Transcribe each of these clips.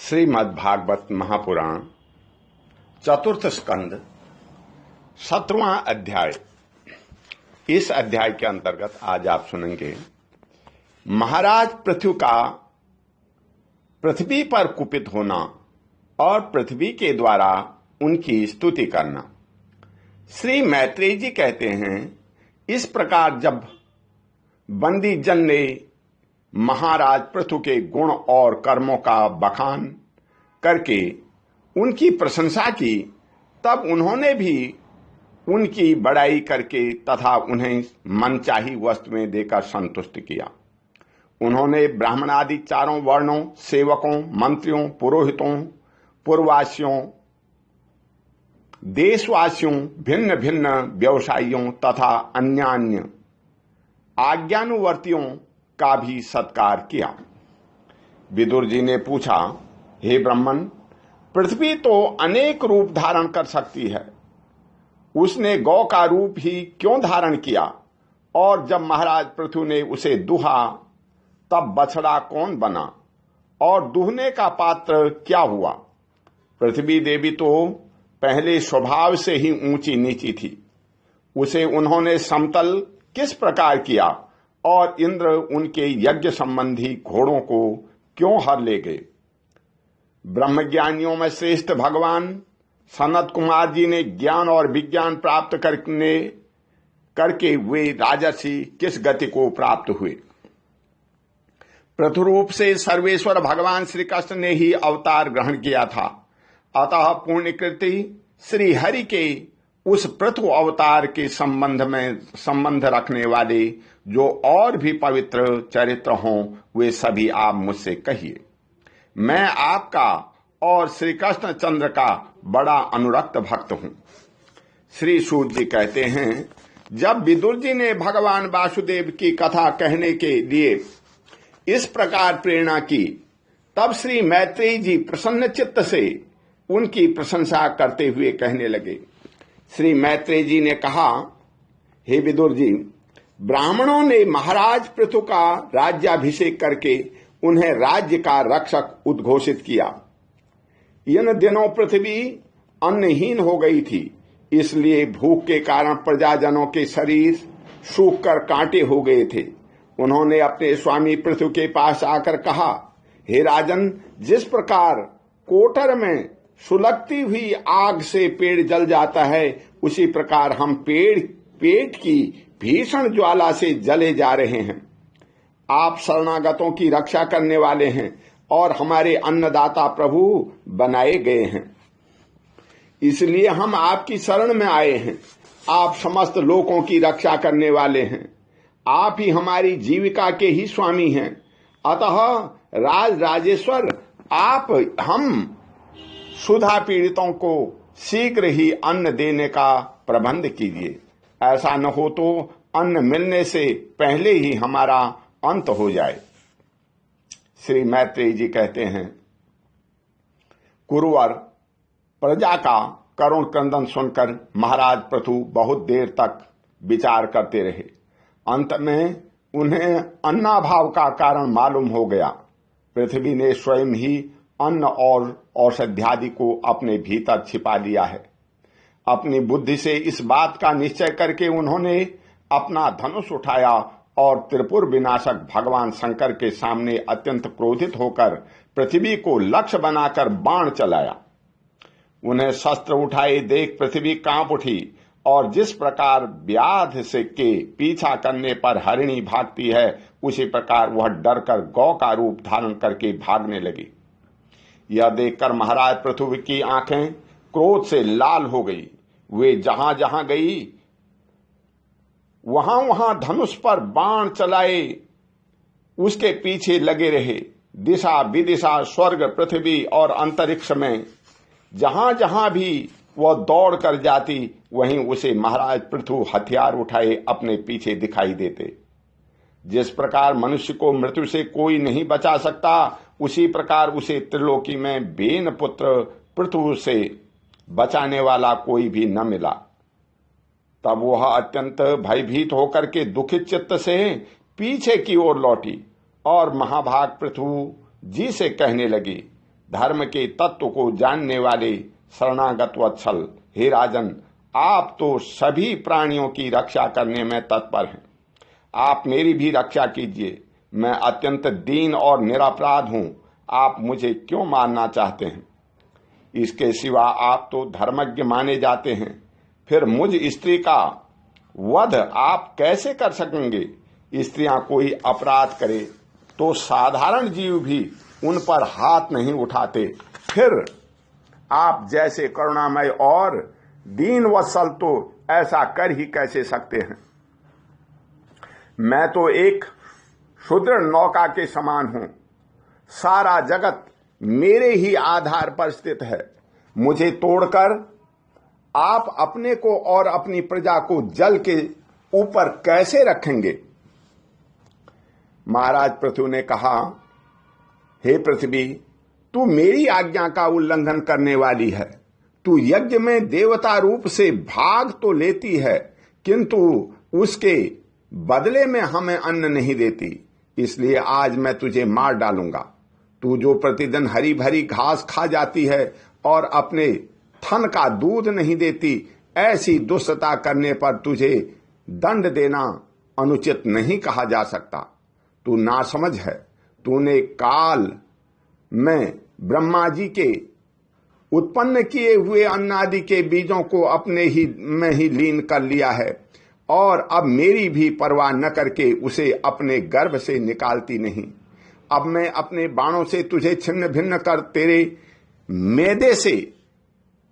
श्रीमद्भागवत महापुराण चतुर्थ स्कंद 17वां अध्याय। इस अध्याय के अंतर्गत आज आप सुनेंगे महाराज पृथु का पृथ्वी पर कुपित होना और पृथ्वी के द्वारा उनकी स्तुति करना। श्री मैत्रेय जी कहते हैं, इस प्रकार जब बंदी जन ने महाराज पृथु के गुण और कर्मों का बखान करके उनकी प्रशंसा की, तब उन्होंने भी उनकी बड़ाई करके तथा उन्हें मनचाही वस्तुएं देकर संतुष्ट किया। उन्होंने ब्राह्मण आदि चारों वर्णों, सेवकों, मंत्रियों, पुरोहितों, पूर्ववासियों, देशवासियों, भिन्न भिन्न व्यवसायियों तथा अन्यान्य आज्ञानुवर्तियों का भी सत्कार किया। विदुर जी ने पूछा, हे ब्राह्मण, पृथ्वी तो अनेक रूप धारण कर सकती है, उसने गौ का रूप ही क्यों धारण किया? और जब महाराज पृथु ने उसे दुहा तब बछड़ा कौन बना और दुहने का पात्र क्या हुआ? पृथ्वी देवी तो पहले स्वभाव से ही ऊंची नीची थी, उसे उन्होंने समतल किस प्रकार किया और इंद्र उनके यज्ञ संबंधी घोड़ों को क्यों हर ले गए? ब्रह्मज्ञानियों में श्रेष्ठ भगवान सनत कुमार जी ने ज्ञान और विज्ञान प्राप्त करके वे राजर्षि किस गति को प्राप्त हुए? पृथुरूप से सर्वेश्वर भगवान श्री कृष्ण ने ही अवतार ग्रहण किया था। अतः पुण्यकृति श्री हरि के उस पृथु अवतार के संबंध रखने वाले जो और भी पवित्र चरित्र हों, वे सभी आप मुझसे कहिए। मैं आपका और श्री कृष्ण चंद्र का बड़ा अनुरक्त भक्त हूं। श्री सूत जी कहते हैं, जब विदुर जी ने भगवान वासुदेव की कथा कहने के लिए इस प्रकार प्रेरणा की, तब श्री मैत्रेय जी प्रसन्न चित्त से उनकी प्रशंसा करते हुए कहने लगे। श्री मैत्रेय जी ने कहा, हे विदुर जी, ब्राह्मणों ने महाराज पृथु का राज्याभिषेक करके उन्हें राज्य का रक्षक उद्घोषित किया। इन दिनों पृथ्वी अन्नहीन हो गई थी, इसलिए भूख के कारण प्रजाजनों के शरीर सूख कर कांटे हो गए थे। उन्होंने अपने स्वामी पृथु के पास आकर कहा, हे राजन, जिस प्रकार कोटर में सुलगती हुई आग से पेड़ जल जाता है, उसी प्रकार हम पेट की भीषण ज्वाला से जले जा रहे हैं। आप शरणागतों की रक्षा करने वाले हैं और हमारे अन्नदाता प्रभु बनाए गए हैं, इसलिए हम आपकी शरण में आए हैं। आप समस्त लोगों की रक्षा करने वाले हैं, आप ही हमारी जीविका के ही स्वामी हैं। अतः राजेश्वर, आप हम सुधा पीड़ितों को शीघ्र ही अन्न देने का प्रबंध कीजिए। ऐसा न हो तो अन्न मिलने से पहले ही हमारा अंत हो जाए। श्री मैत्रेय जी कहते हैं, कुरुवर प्रजा का करुण क्रंदन सुनकर महाराज पृथु बहुत देर तक विचार करते रहे। अंत में उन्हें अन्नाभाव का कारण मालूम हो गया। पृथ्वी ने स्वयं ही अन्न और औषध्यादि को अपने भीतर छिपा लिया है। अपनी बुद्धि से इस बात का निश्चय करके उन्होंने अपना धनुष उठाया और त्रिपुर विनाशक भगवान शंकर के सामने अत्यंत क्रोधित होकर पृथ्वी को लक्ष्य बनाकर बाण चलाया। उन्हें शस्त्र उठाए देख पृथ्वी कांप उठी और जिस प्रकार व्याध से के पीछा करने पर हरिणी भागती है, उसी प्रकार वह डरकर गौ का रूप धारण करके भागने लगी। यह देखकर महाराज पृथु की आंखें क्रोध से लाल हो गई। वे जहां जहां गई वहां वहां धनुष पर बाण चलाए उसके पीछे लगे रहे। दिशा विदिशा, स्वर्ग, पृथ्वी और अंतरिक्ष में जहां जहां भी वह दौड़ कर जाती, वहीं उसे महाराज पृथु हथियार उठाए अपने पीछे दिखाई देते। जिस प्रकार मनुष्य को मृत्यु से कोई नहीं बचा सकता, उसी प्रकार उसे त्रिलोकी में बेन पुत्र पृथु से बचाने वाला कोई भी न मिला। तब वह अत्यंत भयभीत होकर के दुखित चित्त से पीछे की ओर लौटी और महाभाग पृथु जी से कहने लगी, धर्म के तत्व को जानने वाले शरणागत वत्सल, हे राजन, आप तो सभी प्राणियों की रक्षा करने में तत्पर हैं। आप मेरी भी रक्षा कीजिए। मैं अत्यंत दीन और निरपराध हूं। आप मुझे क्यों मारना चाहते हैं? इसके सिवा आप तो धर्मज्ञ माने जाते हैं, फिर मुझ स्त्री का वध आप कैसे कर सकेंगे? स्त्रियां कोई अपराध करे तो साधारण जीव भी उन पर हाथ नहीं उठाते, फिर आप जैसे करुणामय और दीन वत्सल तो ऐसा कर ही कैसे सकते हैं? मैं तो एक सुदृढ़ नौका के समान हूं। सारा जगत मेरे ही आधार पर स्थित है। मुझे तोड़कर आप अपने को और अपनी प्रजा को जल के ऊपर कैसे रखेंगे? महाराज पृथु ने कहा, हे पृथ्वी, तू मेरी आज्ञा का उल्लंघन करने वाली है। तू यज्ञ में देवता रूप से भाग तो लेती है, किंतु उसके बदले में हमें अन्न नहीं देती। इसलिए आज मैं तुझे मार डालूंगा। तू जो प्रतिदिन हरी भरी घास खा जाती है और अपने थन का दूध नहीं देती, ऐसी दुष्टता करने पर तुझे दंड देना अनुचित नहीं कहा जा सकता। तू नासमझ है। तूने काल में ब्रह्मा जी के उत्पन्न किए हुए अन्नादि के बीजों को अपने ही में ही लीन कर लिया है और अब मेरी भी परवाह न करके उसे अपने गर्भ से निकालती नहीं। अब मैं अपने बाणों से तुझे छिन्न भिन्न कर तेरे मैदे से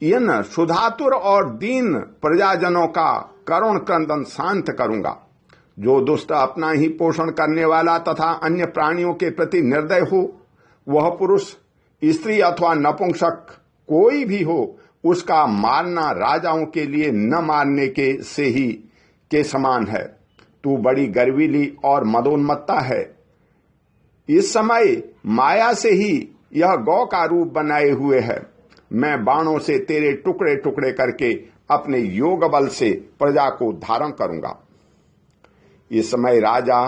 इन सुधातुर और दीन प्रजाजनों का करुण क्रंदन शांत करूंगा। जो दुष्ट अपना ही पोषण करने वाला तथा अन्य प्राणियों के प्रति निर्दय हो, वह पुरुष, स्त्री अथवा नपुंसक कोई भी हो, उसका मारना राजाओं के लिए न मारने के से ही के समान है। तू बड़ी गर्वीली और मदोन्मत्ता है। इस समय माया से ही यह गौ का रूप बनाए हुए है। मैं बाणों से तेरे टुकड़े टुकड़े करके अपने योग बल से प्रजा को धारण करूंगा। इस समय राजा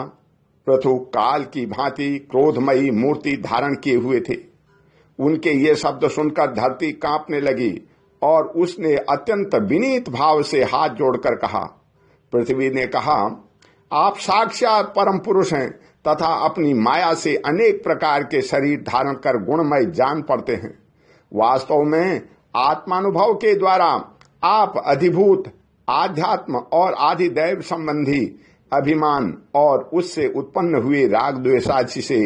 पृथु काल की भांति क्रोधमयी मूर्ति धारण किए हुए थे। उनके ये शब्द सुनकर धरती कांपने लगी और उसने अत्यंत विनीत भाव से हाथ जोड़कर कहा। पृथ्वी ने कहा, आप साक्षात परम पुरुष हैं तथा अपनी माया से अनेक प्रकार के शरीर धारण कर गुणमय जान पड़ते हैं। वास्तव में आत्मानुभव के द्वारा आप अधिभूत, आध्यात्म और आधिदैव संबंधी अभिमान और उससे उत्पन्न हुए राग द्वेषादि से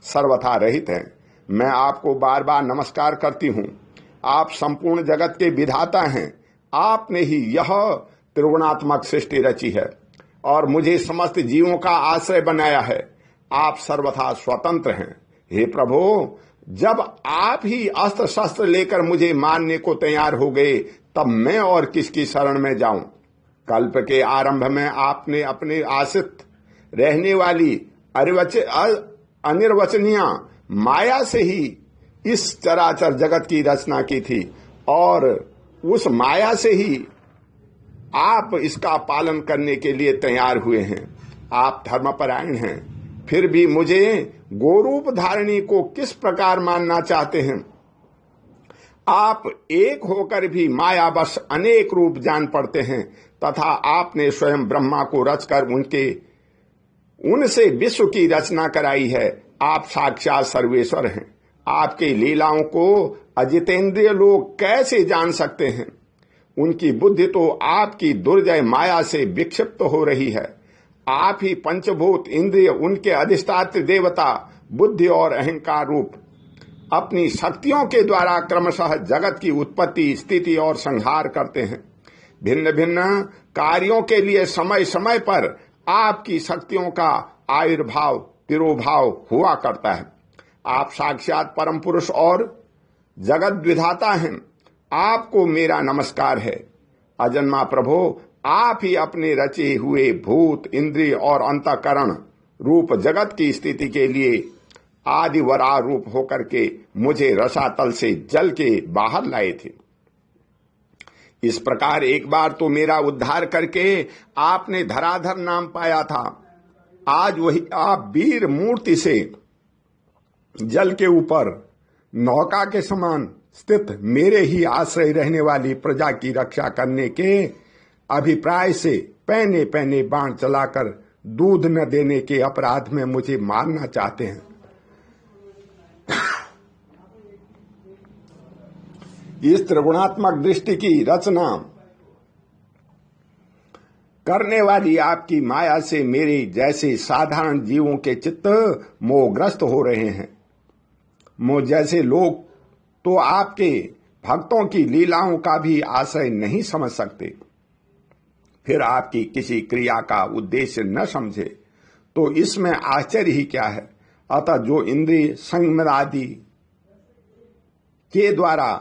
सर्वथा रहित हैं। मैं आपको बार बार नमस्कार करती हूँ। आप संपूर्ण जगत के विधाता हैं। आपने ही यह त्रिगुणात्मक सृष्टि रची है और मुझे समस्त जीवों का आश्रय बनाया है। आप सर्वथा स्वतंत्र हैं। हे प्रभु, जब आप ही अस्त्र शस्त्र लेकर मुझे मारने को तैयार हो गए, तब मैं और किसकी शरण में जाऊं? कल्प के आरंभ में आपने अपने आश्रित रहने वाली अनिर्वचनीय माया से ही इस चराचर जगत की रचना की थी और उस माया से ही आप इसका पालन करने के लिए तैयार हुए हैं। आप धर्मपरायण हैं, फिर भी मुझे गोरूप धारिणी को किस प्रकार मानना चाहते हैं? आप एक होकर भी मायावश अनेक रूप जान पड़ते हैं तथा आपने स्वयं ब्रह्मा को रचकर उनसे विश्व की रचना कराई है। आप साक्षात सर्वेश्वर हैं। आपकी लीलाओं को अजितेंद्रिय लोग कैसे जान सकते हैं? उनकी बुद्धि तो आपकी दुर्जय माया से विक्षिप्त हो रही है। आप ही पंचभूत इंद्रिय, उनके अधिष्ठात्र देवता, बुद्धि और अहंकार रूप अपनी शक्तियों के द्वारा क्रमशः जगत की उत्पत्ति, स्थिति और संहार करते हैं। भिन्न भिन्न कार्यों के लिए समय समय पर आपकी शक्तियों का आविर्भाव, तिरोभाव हुआ करता है। आप साक्षात परम पुरुष और जगत विधाता हैं। आपको मेरा नमस्कार है। अजन्मा प्रभो, आप ही अपने रचे हुए भूत, इंद्रिय और अंतःकरण रूप जगत की स्थिति के लिए आदि वरा रूप होकर के मुझे रसातल से जल के बाहर लाए थे। इस प्रकार एक बार तो मेरा उद्धार करके आपने धराधर नाम पाया था। आज वही आप वीर मूर्ति से जल के ऊपर नौका के समान स्थित मेरे ही आश्रय रहने वाली प्रजा की रक्षा करने के अभिप्राय से पहने पहने बाण चलाकर दूध न देने के अपराध में मुझे मारना चाहते हैं। इस त्रिगुणात्मक दृष्टि की रचना करने वाली आपकी माया से मेरे जैसे साधारण जीवों के चित्त मोहग्रस्त हो रहे हैं। मोह जैसे लोग तो आपके भक्तों की लीलाओं का भी आशय नहीं समझ सकते। फिर आपकी किसी क्रिया का उद्देश्य न समझे तो इसमें आश्चर्य ही क्या है। अतः जो इंद्रिय संयम आदि के द्वारा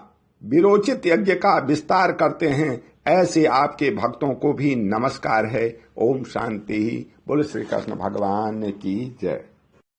विरोचित यज्ञ का विस्तार करते हैं, ऐसे आपके भक्तों को भी नमस्कार है। ओम शांति। बोलो श्री कृष्ण भगवान की जय।